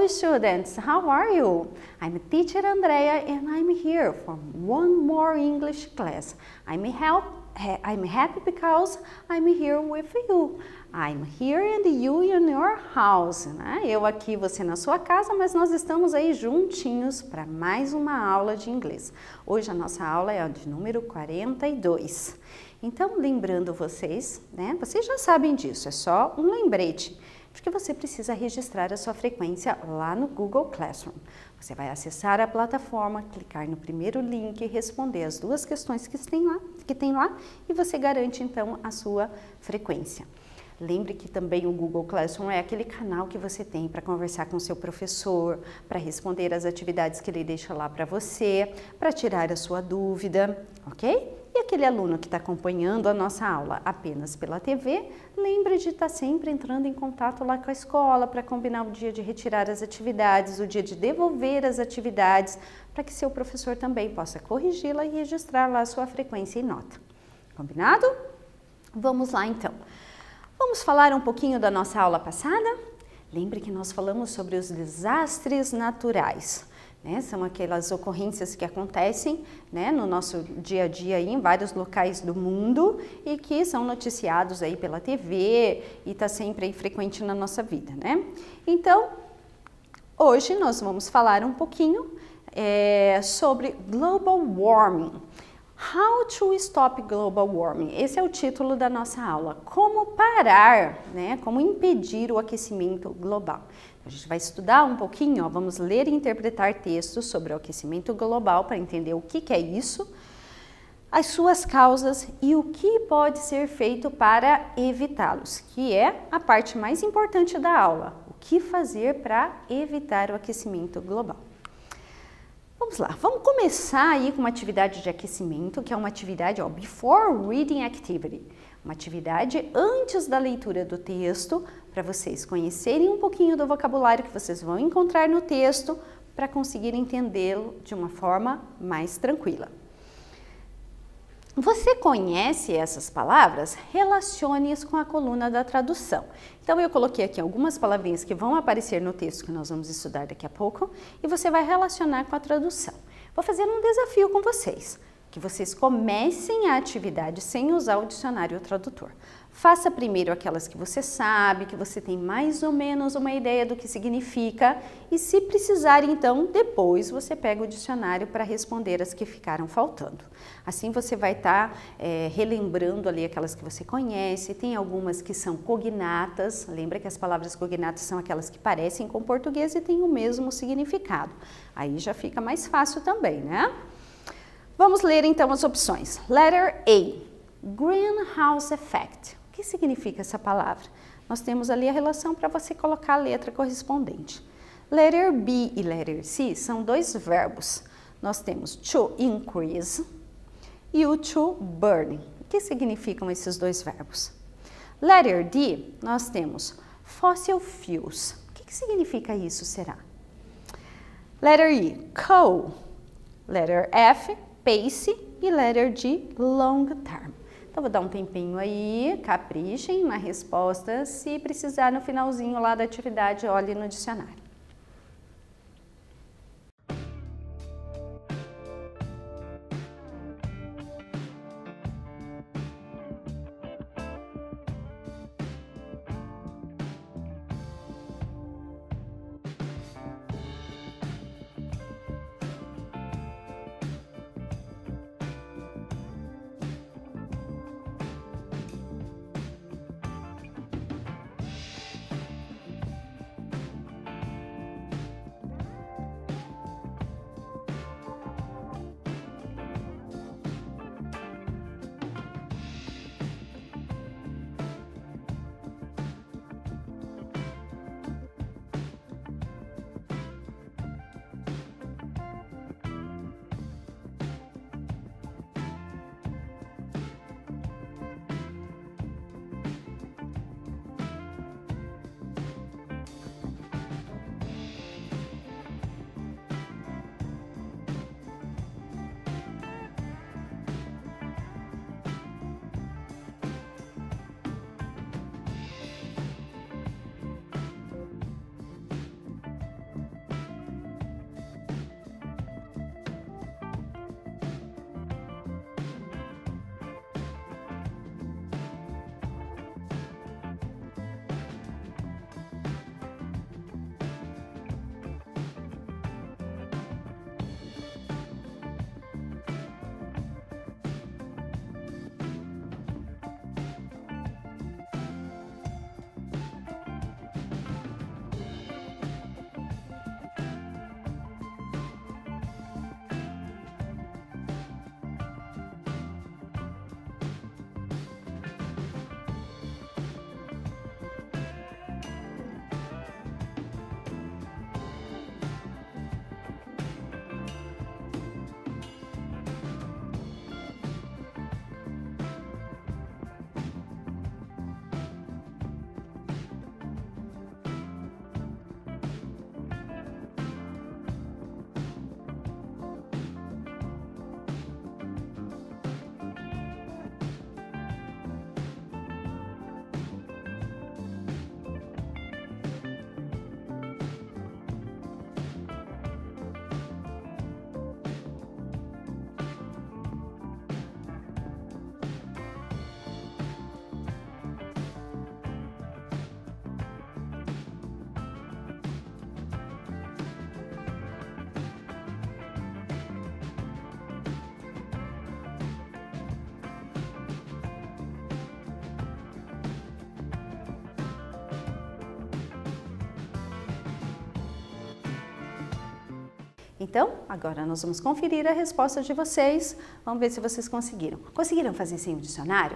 Hello students, how are you? I'm teacher Andrea and I'm here for one more English class. I'm happy because I'm here with you. I'm here and you in your house. Né? Eu aqui, você na sua casa, mas nós estamos aí juntinhos para mais uma aula de inglês. Hoje a nossa aula é a de número 42. Então, lembrando vocês, né? Vocês já sabem disso, é só um lembrete, porque você precisa registrar a sua frequência lá no Google Classroom. Você vai acessar a plataforma, clicar no primeiro link e responder as duas questões que tem lá e você garante então a sua frequência. Lembre que também o Google Classroom é aquele canal que você tem para conversar com seu professor, para responder as atividades que ele deixa lá para você, para tirar a sua dúvida, ok? E aquele aluno que está acompanhando a nossa aula apenas pela TV, lembre de estar sempre entrando em contato lá com a escola para combinar o dia de retirar as atividades, o dia de devolver as atividades, para que seu professor também possa corrigi-la e registrar lá a sua frequência e nota. Combinado? Vamos lá então. Vamos falar um pouquinho da nossa aula passada? Lembre que nós falamos sobre os desastres naturais. Né? São aquelas ocorrências que acontecem, né, no nosso dia a dia aí, em vários locais do mundo e que são noticiados aí pela TV e está sempre aí frequente na nossa vida, né? Então, hoje nós vamos falar um pouquinho sobre global warming. How to stop global warming? Esse é o título da nossa aula. Como parar, né? Como impedir o aquecimento global. A gente vai estudar um pouquinho, ó, vamos ler e interpretar textos sobre o aquecimento global para entender o que é isso, as suas causas e o que pode ser feito para evitá-los, que é a parte mais importante da aula. O que fazer para evitar o aquecimento global? Vamos lá, vamos começar aí com uma atividade de aquecimento, que é uma atividade, ó, Before Reading Activity. Uma atividade antes da leitura do texto, para vocês conhecerem um pouquinho do vocabulário que vocês vão encontrar no texto, para conseguir entendê-lo de uma forma mais tranquila. Você conhece essas palavras? Relacione-as com a coluna da tradução. Então, eu coloquei aqui algumas palavrinhas que vão aparecer no texto que nós vamos estudar daqui a pouco e você vai relacionar com a tradução. Vou fazer um desafio com vocês, que vocês comecem a atividade sem usar o dicionário ou tradutor. Faça primeiro aquelas que você sabe, que você tem mais ou menos uma ideia do que significa e se precisar, então, depois você pega o dicionário para responder as que ficaram faltando. Assim você vai estar relembrando ali aquelas que você conhece, tem algumas que são cognatas, lembra que as palavras cognatas são aquelas que parecem com português e têm o mesmo significado. Aí já fica mais fácil também, né? Vamos ler então as opções. Letter A, Greenhouse Effect. O que significa essa palavra? Nós temos ali a relação para você colocar a letra correspondente. Letter B e letter C são dois verbos. Nós temos to increase e o to burn. O que significam esses dois verbos? Letter D, nós temos fossil fuels. O que significa isso, será? Letter E, coal. Letter F, pace e letter G, long term. Então, vou dar um tempinho aí, caprichem na resposta. Se precisar, no finalzinho lá da atividade, olhe no dicionário. Então, agora nós vamos conferir a resposta de vocês. Vamos ver se vocês conseguiram. Conseguiram fazer sem o dicionário?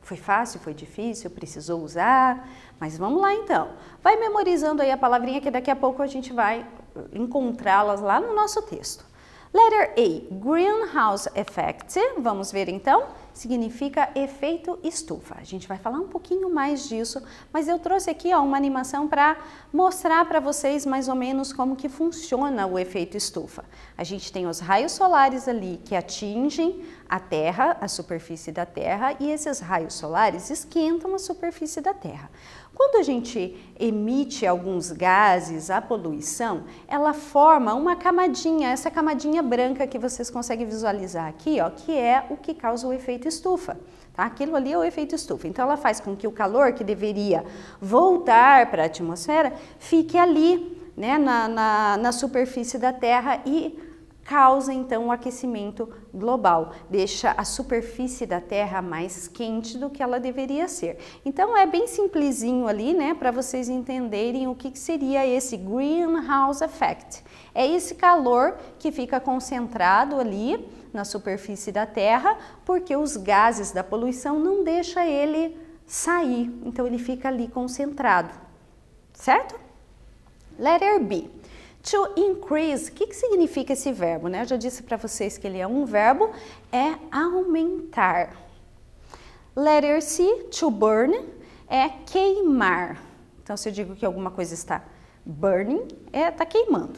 Foi fácil, foi difícil, precisou usar? Mas vamos lá então. Vai memorizando aí a palavrinha que daqui a pouco a gente vai encontrá-las lá no nosso texto. Letter A, greenhouse effect, vamos ver então, significa efeito estufa. A gente vai falar um pouquinho mais disso, mas eu trouxe aqui uma animação para mostrar para vocês mais ou menos como que funciona o efeito estufa. A gente tem os raios solares ali que atingem a Terra, a superfície da Terra, e esses raios solares esquentam a superfície da Terra. Quando a gente emite alguns gases, a poluição, ela forma uma camadinha, essa camadinha branca que vocês conseguem visualizar aqui, ó, que é o que causa o efeito estufa. Tá? Aquilo ali é o efeito estufa. Então, ela faz com que o calor que deveria voltar para a atmosfera fique ali, né, na superfície da Terra e causa então o aquecimento global, deixa a superfície da Terra mais quente do que ela deveria ser. Então é bem simplesinho ali, né, para vocês entenderem o que seria esse greenhouse effect. É esse calor que fica concentrado ali na superfície da Terra, porque os gases da poluição não deixam ele sair, então ele fica ali concentrado, certo? Letter B. To increase, o que significa esse verbo, né? Eu já disse para vocês que ele é um verbo, é aumentar. Letter C, to burn, é queimar. Então, se eu digo que alguma coisa está burning, está queimando.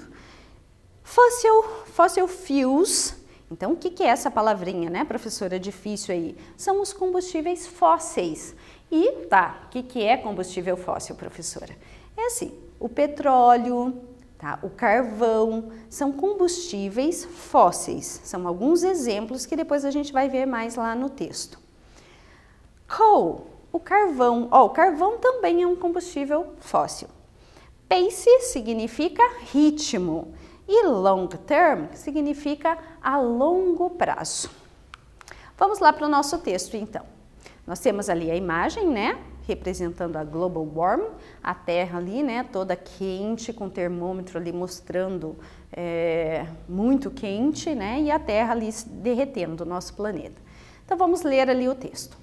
Fossil fuels, então o que é essa palavrinha, né, professora? Difícil aí. São os combustíveis fósseis. E tá, o que é combustível fóssil, professora? É assim, o petróleo, tá? O carvão, são combustíveis fósseis. São alguns exemplos que depois a gente vai ver mais lá no texto. Coal, o carvão. O carvão também é um combustível fóssil. Pace significa ritmo. E long term significa a longo prazo. Vamos lá para o nosso texto, então. Nós temos ali a imagem, né? Representando a global warming, a Terra ali, né, toda quente, com o termômetro ali mostrando muito quente, né, e a Terra ali derretendo o nosso planeta. Então vamos ler ali o texto.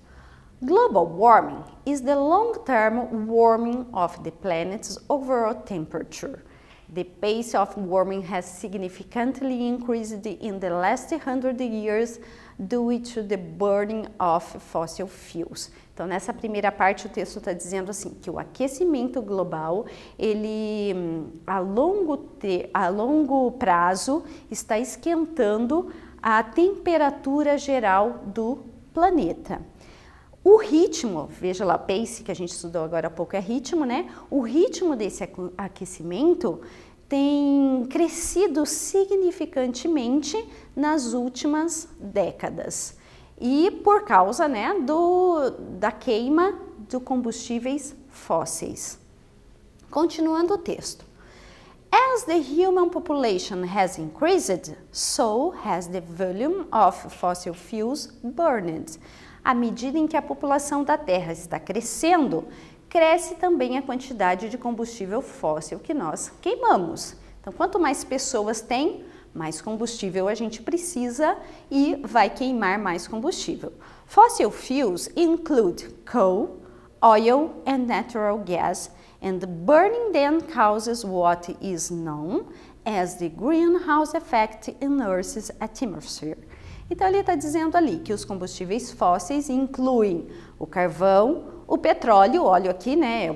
Global warming is the long-term warming of the planet's overall temperature. The pace of warming has significantly increased in the last 100 years due to the burning of fossil fuels. Então, nessa primeira parte, o texto está dizendo assim, que o aquecimento global, ele a longo prazo está esquentando a temperatura geral do planeta. O ritmo, veja lá, pace, que a gente estudou agora há pouco, é ritmo, né? O ritmo desse aquecimento tem crescido significantemente nas últimas décadas. E por causa, né, da queima de combustíveis fósseis. Continuando o texto. As the human population has increased, so has the volume of fossil fuels burned. À medida em que a população da Terra está crescendo, cresce também a quantidade de combustível fóssil que nós queimamos. Então, quanto mais pessoas tem, mais combustível a gente precisa e vai queimar mais combustível. Fossil fuels include coal, oil and natural gas, and burning them causes what is known as the greenhouse effect in Earth's atmosphere. Então, ele está dizendo ali que os combustíveis fósseis incluem o carvão, o petróleo, o óleo aqui, né,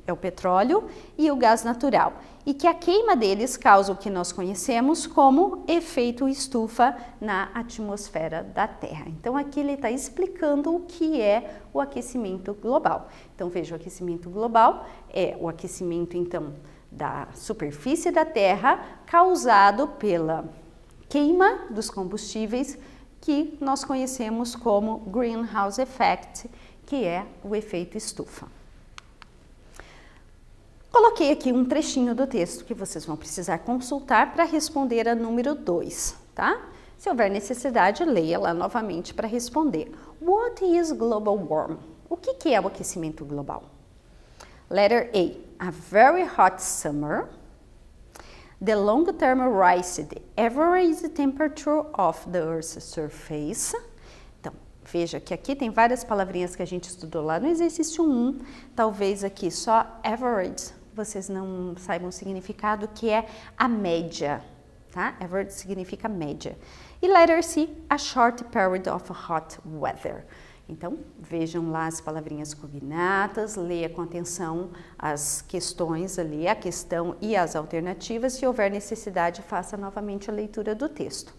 é o petróleo, e o gás natural. E que a queima deles causa o que nós conhecemos como efeito estufa na atmosfera da Terra. Então, aqui ele está explicando o que é o aquecimento global. Então, veja, o aquecimento global é o aquecimento, então, da superfície da Terra causado pela queima dos combustíveis que nós conhecemos como greenhouse effect, que é o efeito estufa. Coloquei aqui um trechinho do texto que vocês vão precisar consultar para responder a número 2, tá? Se houver necessidade, leia lá novamente para responder. What is global warming? O que é o aquecimento global? Letter A, a very hot summer. The long term rise, the average temperature of the Earth's surface. Então, veja que aqui tem várias palavrinhas que a gente estudou lá no exercício 1. Talvez aqui só average, vocês não saibam o significado, que é a média, tá? Average significa média. E letter C, a short period of hot weather. Então, vejam lá as palavrinhas cognatas, leia com atenção as questões ali, a questão e as alternativas. Se houver necessidade, faça novamente a leitura do texto.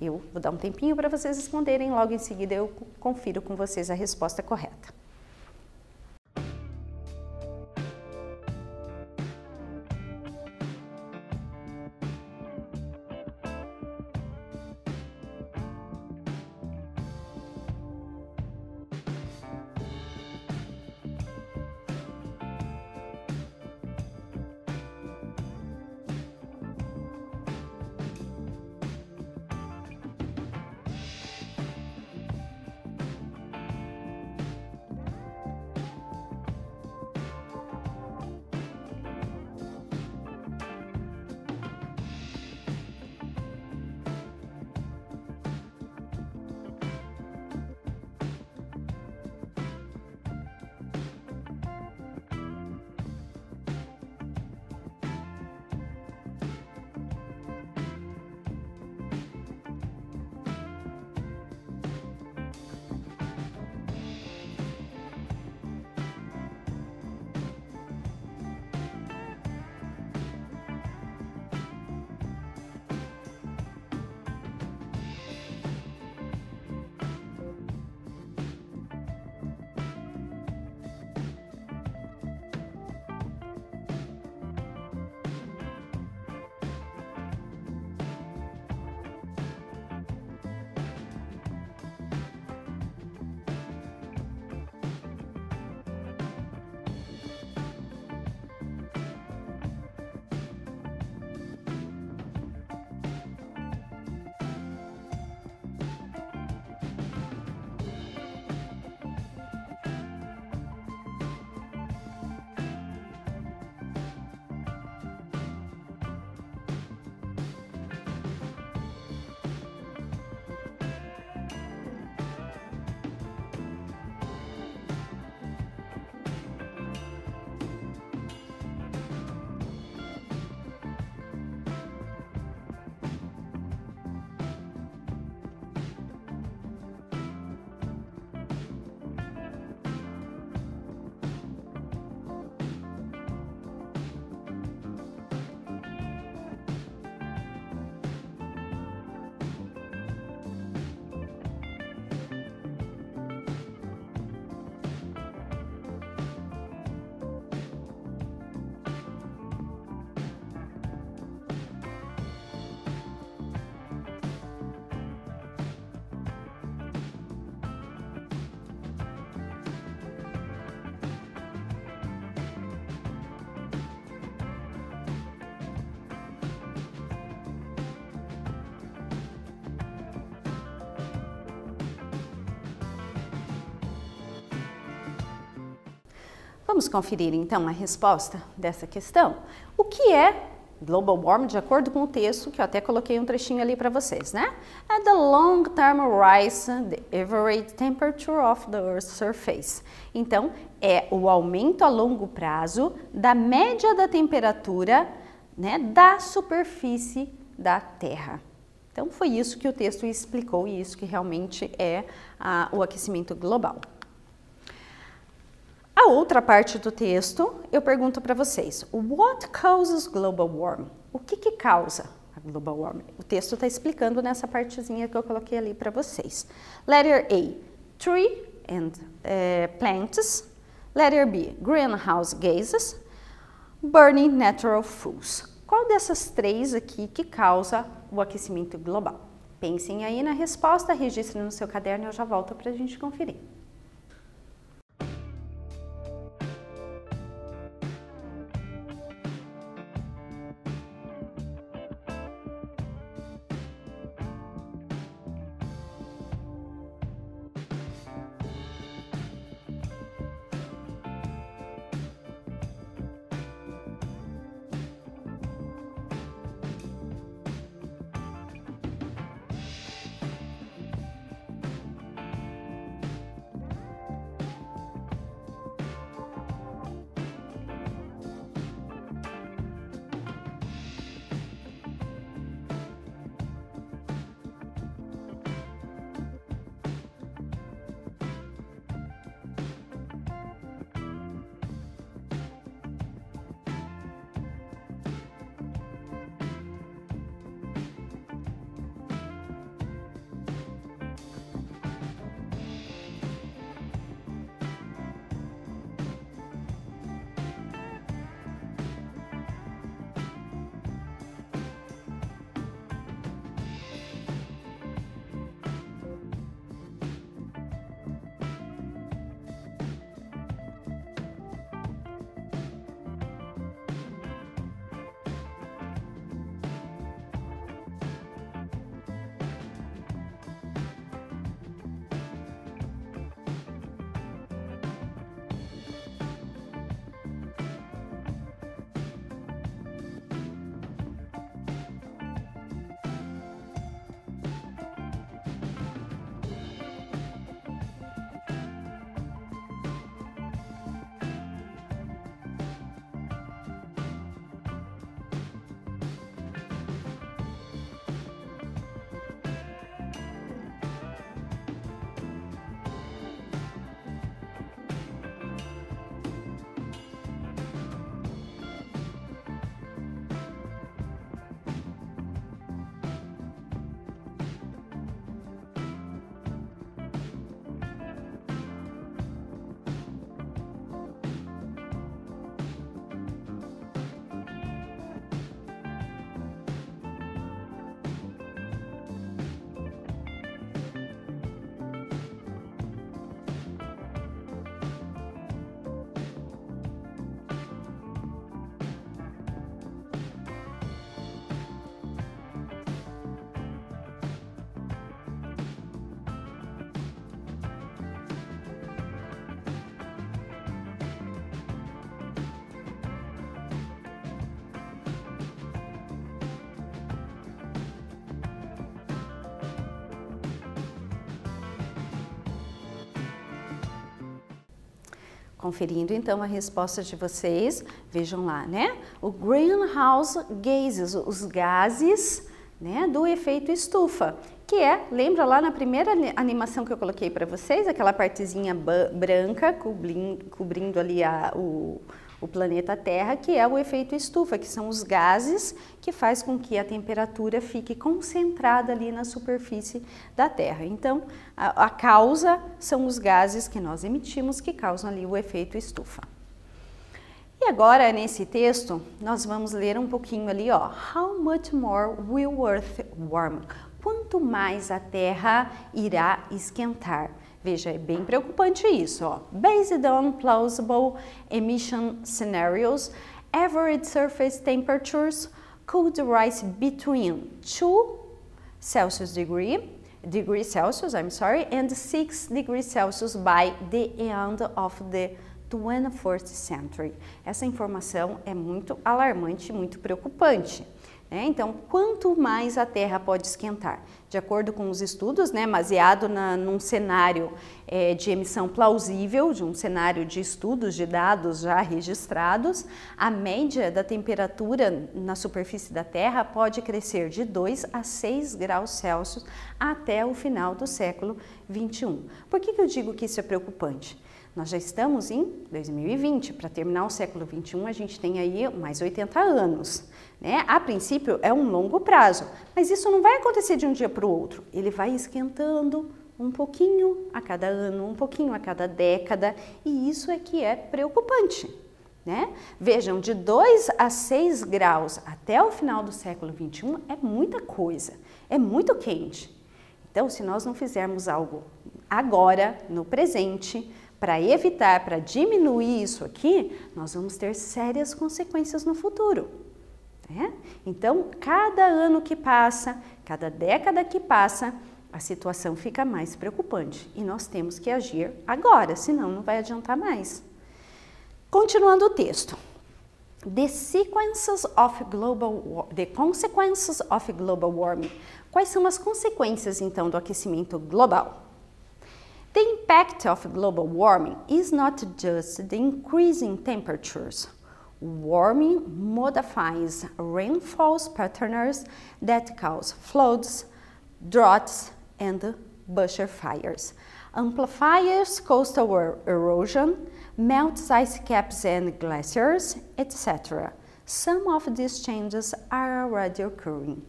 Eu vou dar um tempinho para vocês responderem, logo em seguida eu confiro com vocês a resposta correta. Vamos conferir então a resposta dessa questão? O que é global warming, de acordo com o texto, que eu até coloquei um trechinho ali para vocês, né? É the long-term rise, the average temperature of the Earth's surface. Então, é o aumento a longo prazo da média da temperatura, né, da superfície da Terra. Então, foi isso que o texto explicou e isso que realmente é o aquecimento global. A outra parte do texto, eu pergunto para vocês, what causes global warming? O que causa a global warming? O texto está explicando nessa partezinha que eu coloquei ali para vocês. Letter A, tree and plants. Letter B, greenhouse gases. Burning natural fuels. Qual dessas três aqui que causa o aquecimento global? Pensem aí na resposta, registrem no seu caderno e eu já volto para a gente conferir. Conferindo então a resposta de vocês, vejam lá, né? O greenhouse gases, os gases, né, do efeito estufa, que é, lembra lá na primeira animação que eu coloquei para vocês, aquela partezinha branca cobrindo ali o planeta Terra, que é o efeito estufa, que são os gases que faz com que a temperatura fique concentrada ali na superfície da Terra. Então, a causa são os gases que nós emitimos que causam ali o efeito estufa. E agora, nesse texto, nós vamos ler um pouquinho ali, ó. How much more will Earth warm? Quanto mais a Terra irá esquentar? Veja, é bem preocupante isso, ó. Based on plausible emission scenarios, average surface temperatures could rise between 2 degrees Celsius, and 6 degrees Celsius by the end of the 21st century. Essa informação é muito alarmante, muito preocupante. Então, quanto mais a Terra pode esquentar? De acordo com os estudos, né, baseado num cenário de emissão plausível, de um cenário de estudos de dados já registrados, a média da temperatura na superfície da Terra pode crescer de 2 a 6 graus Celsius até o final do século 21. Por que eu digo que isso é preocupante? Nós já estamos em 2020, para terminar o século 21 a gente tem aí mais 80 anos. Né? A princípio é um longo prazo, mas isso não vai acontecer de um dia para o outro. Ele vai esquentando um pouquinho a cada ano, um pouquinho a cada década, e isso é que é preocupante. Né? Vejam, de 2 a 6 graus até o final do século 21 é muita coisa, é muito quente. Então, se nós não fizermos algo agora, no presente, para evitar, para diminuir isso aqui, nós vamos ter sérias consequências no futuro. Né? Então, cada ano que passa, cada década que passa, a situação fica mais preocupante e nós temos que agir agora, senão não vai adiantar mais. Continuando o texto. The consequences of global warming. Quais são as consequências, então, do aquecimento global? The impact of global warming is not just the increasing temperatures. Warming modifies rainfall patterns that cause floods, droughts, and bushfires, amplifies coastal erosion, melts ice caps and glaciers, etc. Some of these changes are already occurring.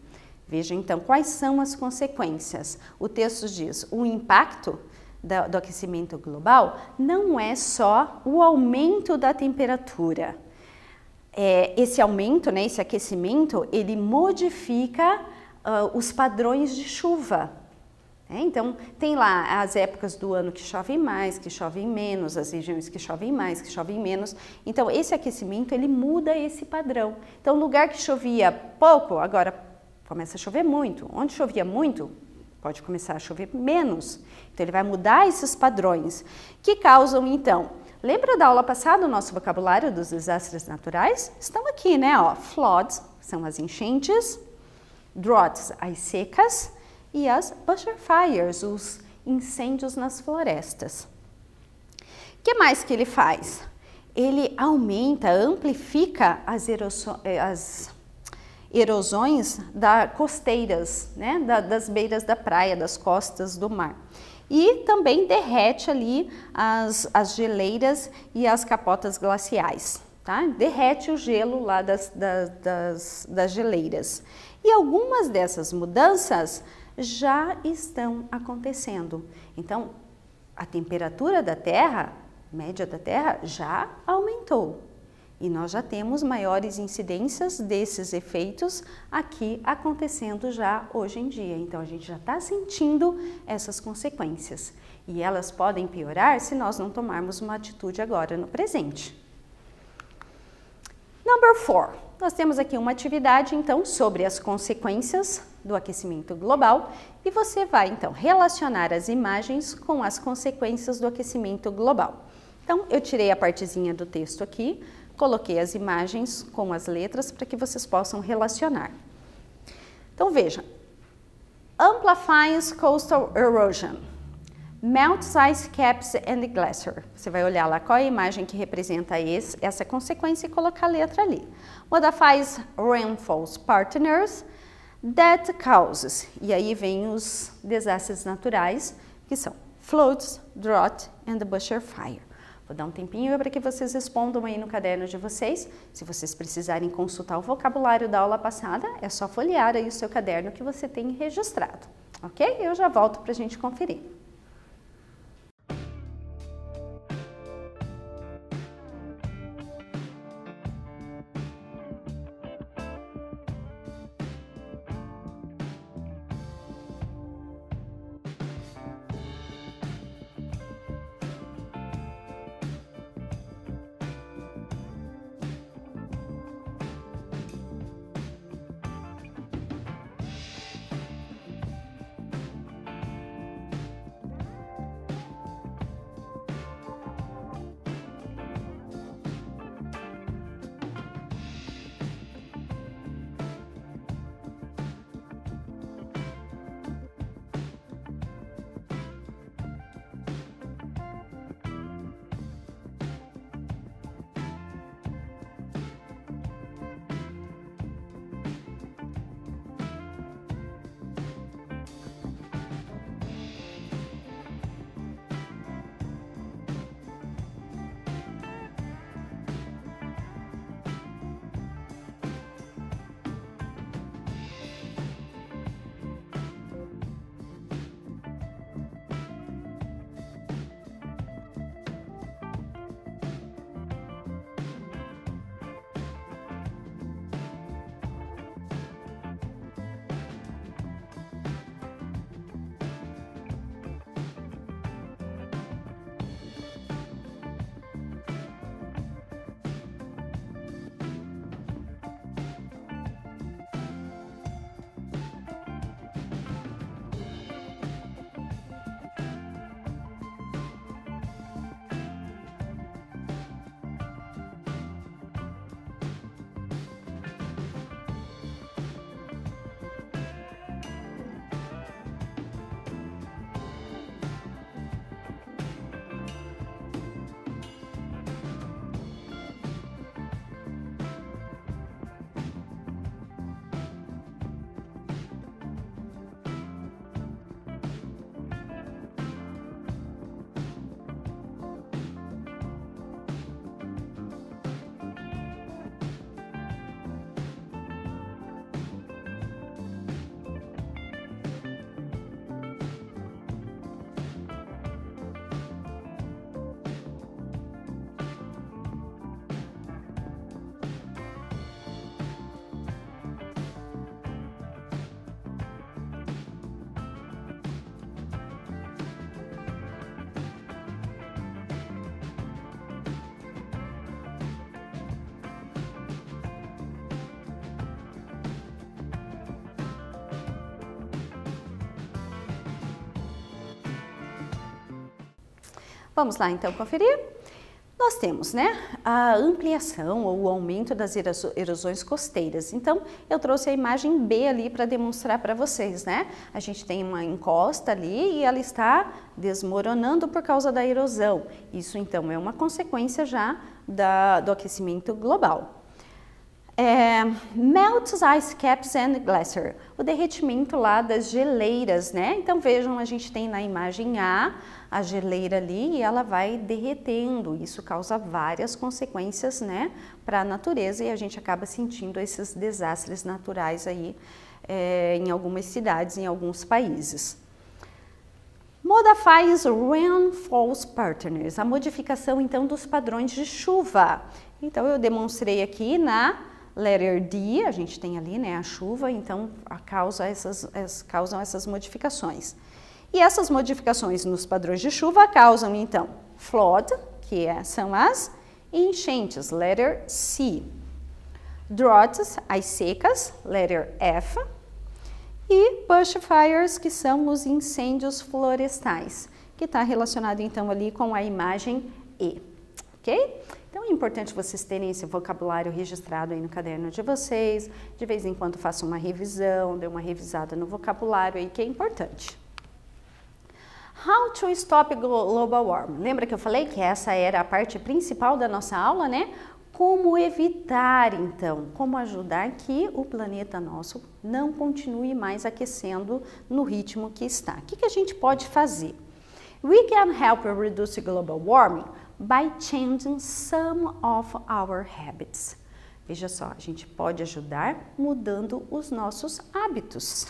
Veja então quais são as consequências. O texto diz: o impacto do aquecimento global não é só o aumento da temperatura. Esse aumento, né, esse aquecimento, ele modifica os padrões de chuva. Então, tem lá as épocas do ano que chovem mais, que chovem menos, as regiões que chovem mais, que chovem menos. Então, esse aquecimento, ele muda esse padrão. Então, lugar que chovia pouco, agora começa a chover muito. Onde chovia muito, pode começar a chover menos. Então, ele vai mudar esses padrões, que causam, então, lembra da aula passada o nosso vocabulário dos desastres naturais? Estão aqui, né? Ó, floods, são as enchentes, droughts, as secas, e as bushfires, os incêndios nas florestas. O que mais que ele faz? Ele aumenta, amplifica as erosões costeiras, né? Das beiras da praia, das costas do mar. E também derrete ali as geleiras e as capotas glaciais, tá? Derrete o gelo lá das geleiras. E algumas dessas mudanças já estão acontecendo. Então, a temperatura da Terra, média da Terra, já aumentou. E nós já temos maiores incidências desses efeitos aqui acontecendo já hoje em dia. Então, a gente já está sentindo essas consequências. E elas podem piorar se nós não tomarmos uma atitude agora no presente. Number 4. Nós temos aqui uma atividade, então, sobre as consequências do aquecimento global. E você vai, então, relacionar as imagens com as consequências do aquecimento global. Então, eu tirei a partezinha do texto aqui, coloquei as imagens com as letras para que vocês possam relacionar. Então, veja. Amplifies coastal erosion. Melts, ice caps and glacier. Você vai olhar lá qual é a imagem que representa essa consequência e colocar a letra ali. Modifies rainfalls partners that causes. E aí vem os desastres naturais, que são floods, drought and bushfire fire. Vou dar um tempinho para que vocês respondam aí no caderno de vocês. Se vocês precisarem consultar o vocabulário da aula passada, é só folhear aí o seu caderno que você tem registrado, ok? Eu já volto para a gente conferir. Vamos lá então conferir? Nós temos, né, a ampliação ou o aumento das erosões costeiras. Então, eu trouxe a imagem B ali para demonstrar para vocês, né? A gente tem uma encosta ali e ela está desmoronando por causa da erosão. Isso, então, é uma consequência já do aquecimento global. Melts, ice caps and glacier, o derretimento lá das geleiras, né? Então vejam, a gente tem na imagem a geleira ali e ela vai derretendo, isso causa várias consequências, né, para a natureza e a gente acaba sentindo esses desastres naturais aí em algumas cidades, em alguns países. Modifies rainfall patterns, a modificação então dos padrões de chuva. Então eu demonstrei aqui na letter D, a gente tem ali, né, a chuva, então causam essas modificações. E essas modificações nos padrões de chuva causam, então, flood, que são as enchentes, letter C. Droughts, as secas, letter F. E bushfires, que são os incêndios florestais, que está relacionado, então, ali com a imagem E, ok? Então, é importante vocês terem esse vocabulário registrado aí no caderno de vocês. De vez em quando façam uma revisão, dê uma revisada no vocabulário aí, que é importante. How to stop global warming? Lembra que eu falei que essa era a parte principal da nossa aula, né? Como evitar, então, como ajudar que o planeta nosso não continue mais aquecendo no ritmo que está. O que a gente pode fazer? We can help reduce global warming by changing some of our habits. Veja só, a gente pode ajudar mudando os nossos hábitos.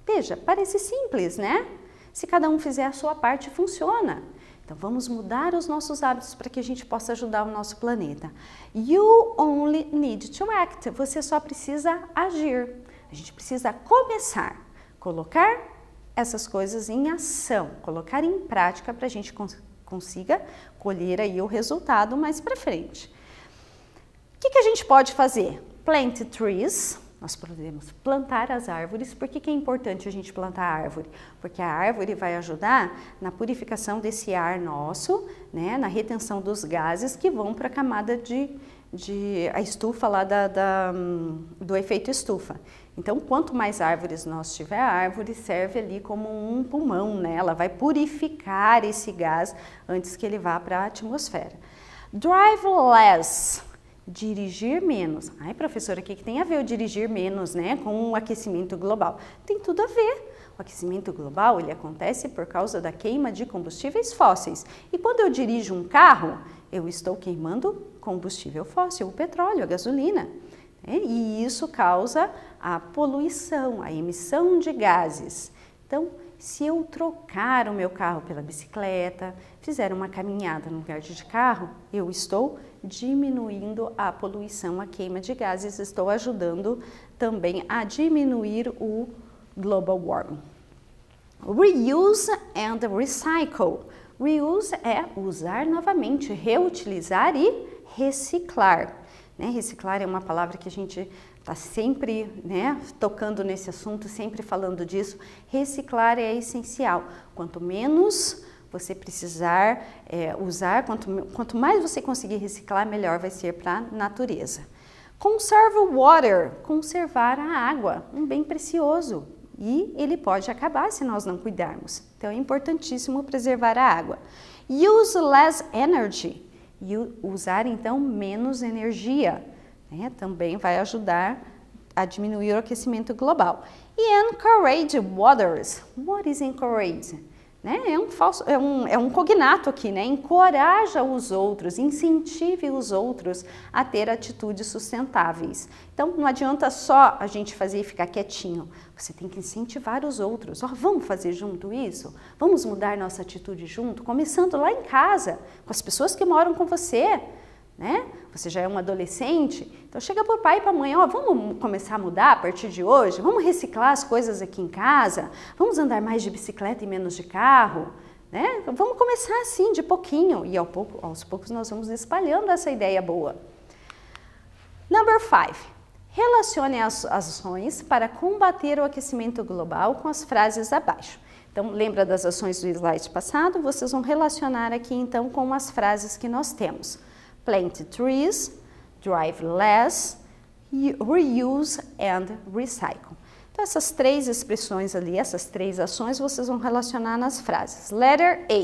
Veja, parece simples, né? Se cada um fizer a sua parte, funciona. Então, vamos mudar os nossos hábitos para que a gente possa ajudar o nosso planeta. You only need to act. Você só precisa agir. A gente precisa começar, colocar essas coisas em ação, colocar em prática para a gente consiga colher aí o resultado mais para frente. O que a gente pode fazer? Plant trees. Nós podemos plantar as árvores. Por que é importante a gente plantar a árvore? Porque a árvore vai ajudar na purificação desse ar nosso, né, na retenção dos gases que vão para a camada a estufa lá do efeito estufa. Então, quanto mais árvores nós tiver, a árvore serve ali como um pulmão, né? Ela vai purificar esse gás antes que ele vá para a atmosfera. Drive less. Dirigir menos. Ai, professora, o que tem a ver o dirigir menos, né, com o aquecimento global? Tem tudo a ver. O aquecimento global, ele acontece por causa da queima de combustíveis fósseis. E quando eu dirijo um carro, eu estou queimando combustível fóssil, o petróleo, a gasolina. E isso causa a poluição, a emissão de gases. Então, se eu trocar o meu carro pela bicicleta, fizer uma caminhada no lugar de carro, eu estou diminuindo a poluição, a queima de gases, estou ajudando também a diminuir o global warming. Reuse and recycle. Reuse é usar novamente, reutilizar e reciclar. Né? Reciclar é uma palavra que a gente está sempre, né, tocando nesse assunto, sempre falando disso. Reciclar é essencial. Quanto menos você precisar usar, quanto mais você conseguir reciclar, melhor vai ser para a natureza. Conserve water, conservar a água, um bem precioso. E ele pode acabar se nós não cuidarmos. Então é importantíssimo preservar a água. Use less energy, usar então menos energia. Né, também vai ajudar a diminuir o aquecimento global. E encourage others. What is encourage? Né, é um cognato aqui, né? Encoraja os outros, incentive os outros a ter atitudes sustentáveis. Então, não adianta só a gente fazer e ficar quietinho. Você tem que incentivar os outros. Oh, vamos fazer junto isso? Vamos mudar nossa atitude junto? Começando lá em casa, com as pessoas que moram com você. Né? Você já é um adolescente, então chega para o pai e para a mãe, ó, vamos começar a mudar a partir de hoje, vamos reciclar as coisas aqui em casa, vamos andar mais de bicicleta e menos de carro, né? Vamos começar assim, de pouquinho, e aos poucos nós vamos espalhando essa ideia boa. Number 5. Relacione as ações para combater o aquecimento global com as frases abaixo. Então, lembra das ações do slide passado? Vocês vão relacionar aqui então com as frases que nós temos. Plant trees, drive less, reuse and recycle. Então, essas três expressões ali, essas três ações, vocês vão relacionar nas frases. Letter A.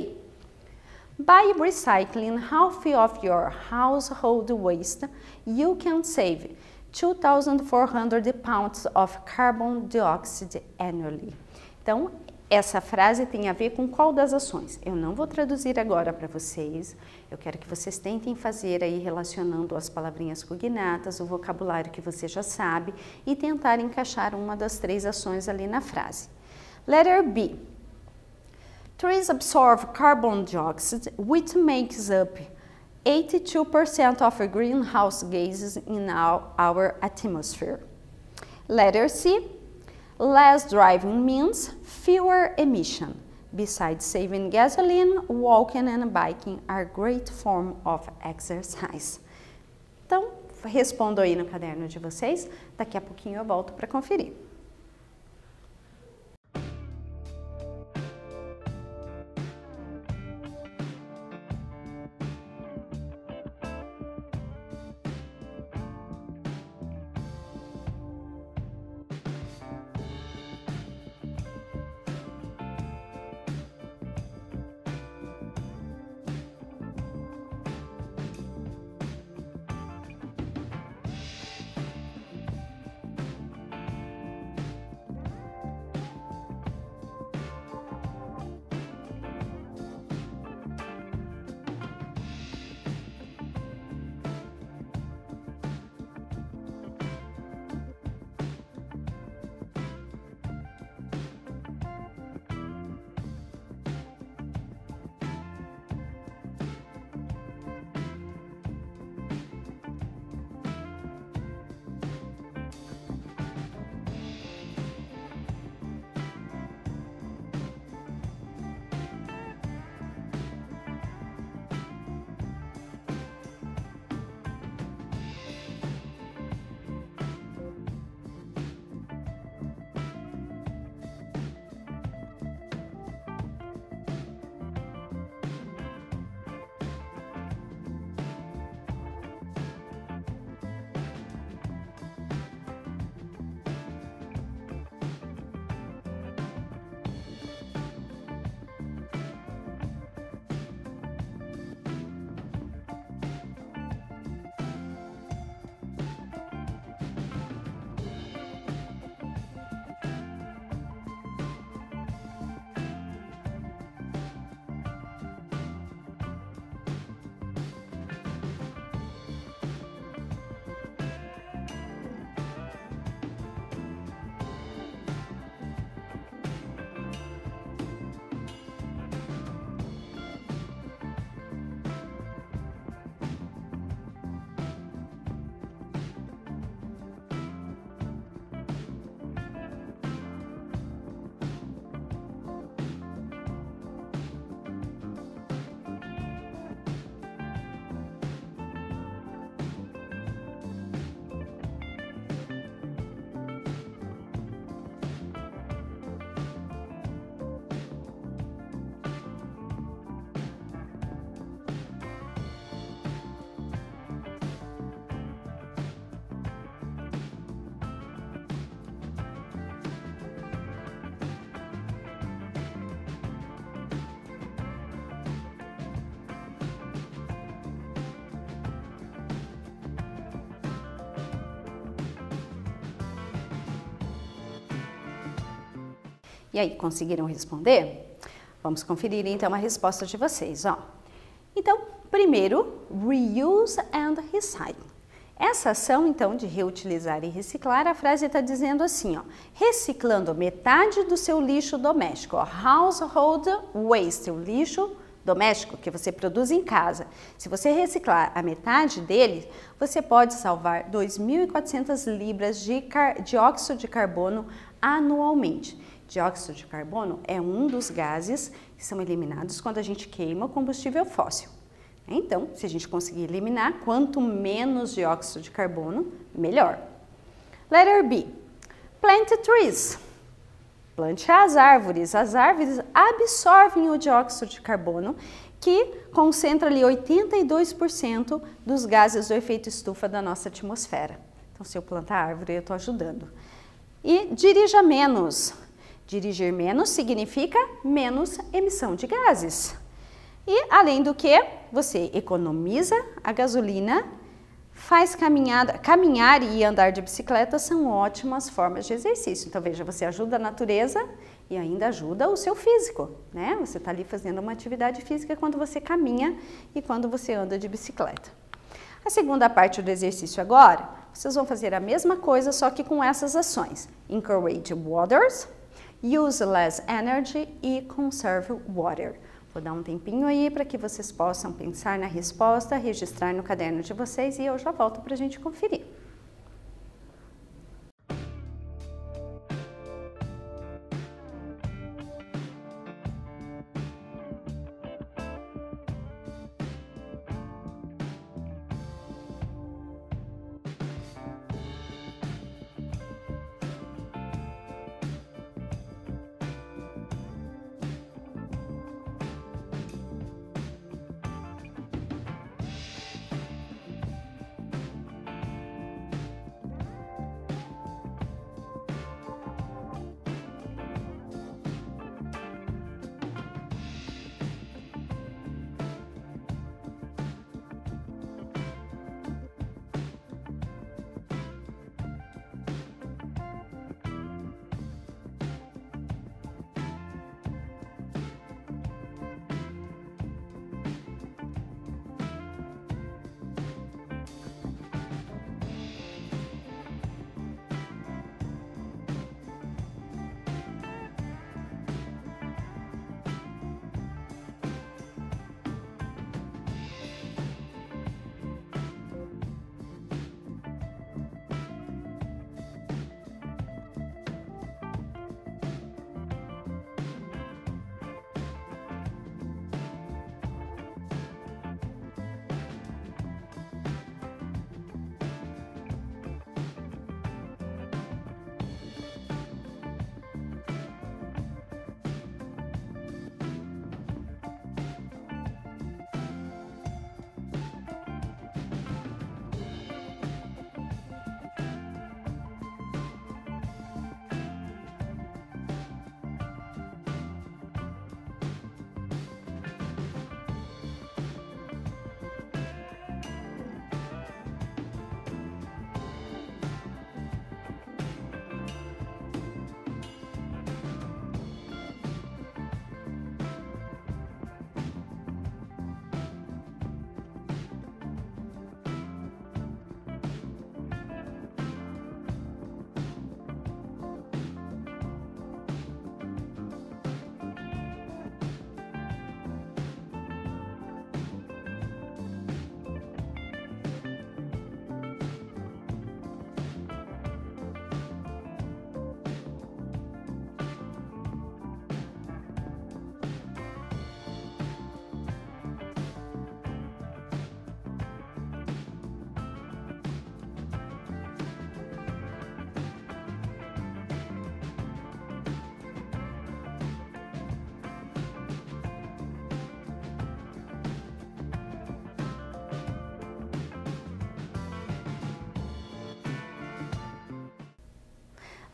By recycling half of your household waste, you can save 2,400 pounds of carbon dioxide annually. Então, essa frase tem a ver com qual das ações? Eu não vou traduzir agora para vocês, eu quero que vocês tentem fazer aí relacionando as palavrinhas cognatas, o vocabulário que você já sabe e tentar encaixar uma das três ações ali na frase. Letter B. Trees absorb carbon dioxide, which makes up 82% of greenhouse gases in our atmosphere. Letter C. Less driving means fewer emission. Besides saving gasoline, walking and biking are great form of exercise. Então, respondo aí no caderno de vocês. Daqui a pouquinho eu volto para conferir. E aí, conseguiram responder? Vamos conferir então a resposta de vocês, ó. Então, primeiro, reuse and recycle. Essa ação, então, de reutilizar e reciclar, a frase está dizendo assim, ó, reciclando metade do seu lixo doméstico, ó, household waste, o lixo doméstico que você produz em casa. Se você reciclar a metade dele, você pode salvar 2.400 libras de dióxido de carbono anualmente. Dióxido de carbono é um dos gases que são eliminados quando a gente queima o combustível fóssil. Então, se a gente conseguir eliminar, quanto menos dióxido de carbono, melhor. Letter B. Plant trees. Plante as árvores. As árvores absorvem o dióxido de carbono, que concentra ali 82% dos gases do efeito estufa da nossa atmosfera. Então, se eu plantar árvore, eu estou ajudando. E dirija menos. Dirigir menos significa menos emissão de gases. E, além do que, você economiza a gasolina, faz caminhar e andar de bicicleta são ótimas formas de exercício. Então, veja, você ajuda a natureza e ainda ajuda o seu físico, né? Você está ali fazendo uma atividade física quando você caminha e quando você anda de bicicleta. A segunda parte do exercício agora, vocês vão fazer a mesma coisa, só que com essas ações. Encourage waters, use less energy e conserve water. Vou dar um tempinho aí para que vocês possam pensar na resposta, registrar no caderno de vocês e eu já volto para a gente conferir.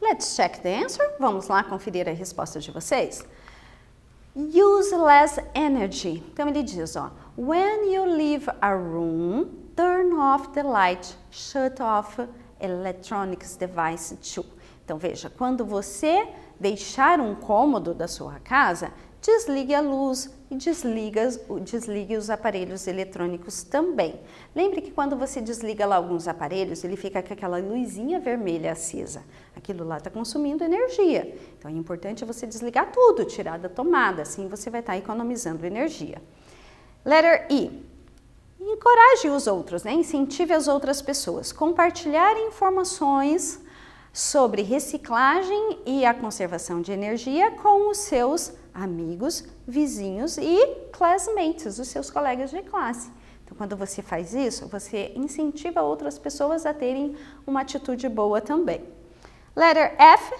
Let's check the answer. Vamos lá conferir a resposta de vocês. Use less energy. Então ele diz, ó, when you leave a room, turn off the light, shut off electronics device too. Então veja, quando você deixar um cômodo da sua casa, desligue a luz e desligue os aparelhos eletrônicos também. Lembre que quando você desliga lá alguns aparelhos, ele fica com aquela luzinha vermelha acesa. Aquilo lá está consumindo energia. Então é importante você desligar tudo, tirar da tomada, assim você vai estar economizando energia. Letter E. Encoraje os outros, né? Incentive as outras pessoas. Compartilhar informações sobre reciclagem e a conservação de energia com os seus amigos, vizinhos e classmates, os seus colegas de classe. Então, quando você faz isso, você incentiva outras pessoas a terem uma atitude boa também. Letter F.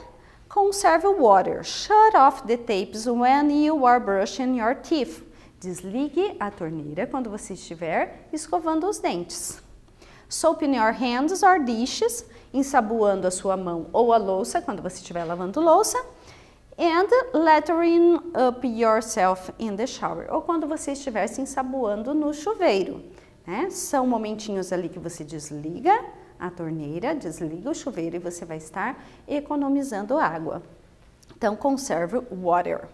Conserve water. Shut off the taps when you are brushing your teeth. Desligue a torneira quando você estiver escovando os dentes. Soap in your hands or dishes. Ensaboando a sua mão ou a louça quando você estiver lavando louça. And lettering up yourself in the shower. Ou quando você estiver se ensaboando no chuveiro. Né? São momentinhos ali que você desliga a torneira, desliga o chuveiro e você vai estar economizando água. Então, conserve water.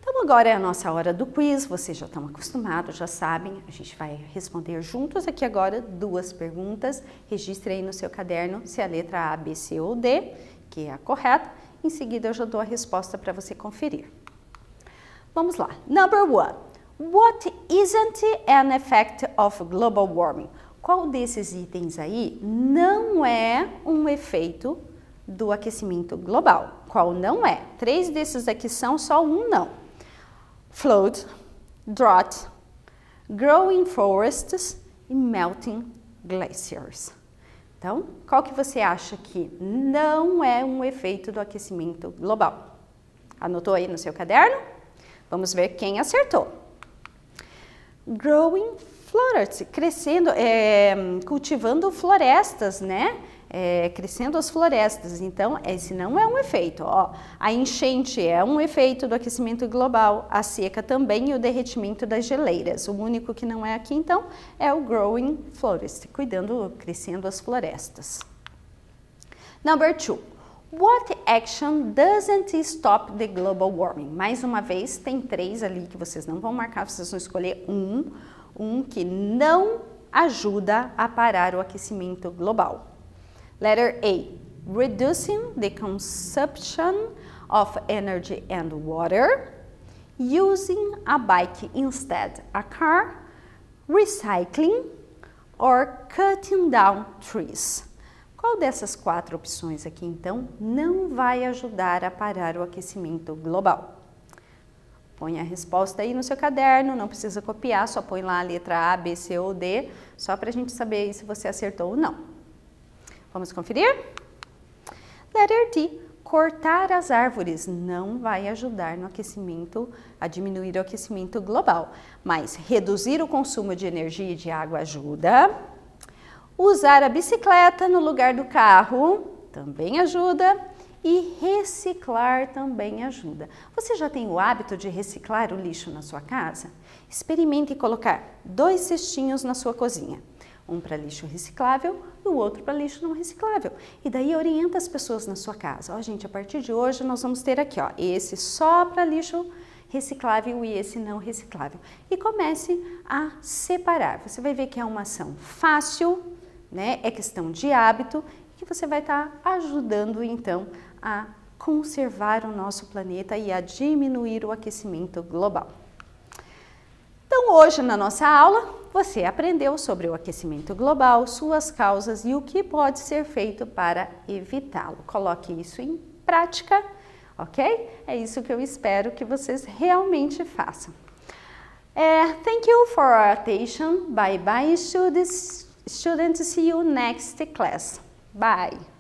Então, agora é a nossa hora do quiz. Vocês já estão acostumados, já sabem. A gente vai responder juntos aqui agora 2 perguntas. Registre aí no seu caderno se a letra A, B, C ou D, que é a correta. Em seguida, eu já dou a resposta para você conferir. Vamos lá. Number 1. What isn't an effect of global warming? Qual desses itens aí não é um efeito do aquecimento global? Qual não é? 3 desses aqui são, só um não. Flood, drought, growing forests e melting glaciers. Então, qual que você acha que não é um efeito do aquecimento global? Anotou aí no seu caderno? Vamos ver quem acertou. Growing forests, crescendo, cultivando florestas, né? Crescendo as florestas. Então, esse não é um efeito. Ó, a enchente é um efeito do aquecimento global, a seca também e o derretimento das geleiras. O único que não é aqui, então, é o growing forest, crescendo as florestas. Number 2. What action doesn't stop the global warming? Mais uma vez, tem 3 ali que vocês não vão marcar, vocês vão escolher um que não ajuda a parar o aquecimento global. Letter A. Reducing the consumption of energy and water. Using a bike instead a car. Recycling. Or cutting down trees. Qual dessas 4 opções aqui, então, não vai ajudar a parar o aquecimento global? Põe a resposta aí no seu caderno, não precisa copiar, só põe lá a letra A, B, C ou D, só para a gente saber se você acertou ou não. Vamos conferir? Letter D. Cortar as árvores não vai ajudar no aquecimento, a diminuir o aquecimento global, mas reduzir o consumo de energia e de água ajuda. Usar a bicicleta no lugar do carro também ajuda. E reciclar também ajuda. Você já tem o hábito de reciclar o lixo na sua casa? Experimente colocar 2 cestinhos na sua cozinha. Um para lixo reciclável e o outro para lixo não reciclável. E daí orienta as pessoas na sua casa. Ó, gente, a partir de hoje nós vamos ter aqui, ó, esse só para lixo reciclável e esse não reciclável. E comece a separar. Você vai ver que é uma ação fácil, né? É questão de hábito que você vai estar ajudando então a conservar o nosso planeta e a diminuir o aquecimento global. Então, hoje na nossa aula, você aprendeu sobre o aquecimento global, suas causas e o que pode ser feito para evitá-lo. Coloque isso em prática, ok? É isso que eu espero que vocês realmente façam. Thank you for your attention. Bye bye, students. See you next class. Bye.